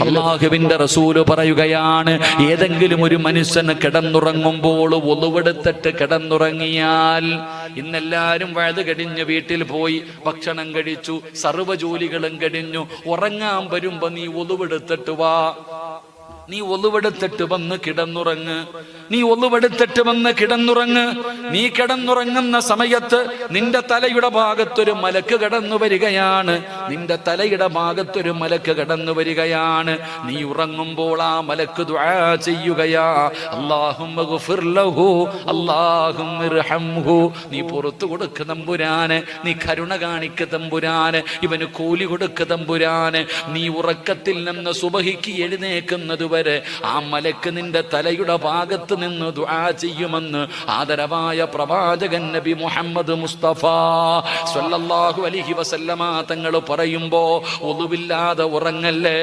അല്ലാഹുവിന്റെ റസൂല് പറയുകയാണ്, ഏതെങ്കിലും ഒരു മനുഷ്യന് കിടന്നുറങ്ങുമ്പോൾ ഒളുവെടുത്തിട്ട് കിടന്നുറങ്ങിയാൽ, ഇന്നെല്ലാരും വയത് കഴിഞ്ഞ് വീട്ടിൽ പോയി ഭക്ഷണം കഴിച്ചു, സർവ്വ ജോലികളും കഴിഞ്ഞു, ഉറങ്ങാൻ വരുമ്പോ നീ ഒളുവെടുത്തിട്ട് വാ, നീ ഒളുവെടുത്തിട്ട് വന്ന് കിടന്നുറങ്ങ്, നീ ഒളുവെടുത്തിട്ട് വന്ന് കിടന്നുറങ്ങ്. നീ കിടന്നുറങ്ങുന്ന സമയത്ത് നിന്റെ തലയുടെ ഭാഗത്തൊരു മലക്ക് കടന്നു വരികയാണ്, നിന്റെ തലയുടെ ഭാഗത്തൊരു മലക്ക് കടന്നു വരികയാണ്. നീ ഉറങ്ങുമ്പോൾ ആ മലക്ക് ദുആ ചെയ്യുകയാ, അല്ലാഹുമ്മ ഗഫിർ ലഹു അല്ലാഹുമ്മ ഇർഹംഹു. നീ പുറത്തു കൊടുക്ക് തമ്പുരാന്, നീ കരുണ കാണിക്ക് തമ്പുരാന്, ഇവന് കൂലി കൊടുക്ക് തമ്പുരാന്. നീ ഉറക്കത്തിൽ നിന്ന് സുബഹിക്ക് എഴുന്നേക്കുന്നത് വരെ ആ മലക്ക് നിന്റെ തലയുടെ ഭാഗത്ത് നിന്ന് ദുആ ചെയ്യുമെന്ന് ആദരവായ പ്രവാചകൻ നബി മുഹമ്മദ് മുസ്തഫ സ്വല്ലല്ലാഹു അലൈഹി വസല്ലമ തങ്ങൾ പറയുമ്പോ ഒളുവില്ലാതെ ഉറങ്ങല്ലേ.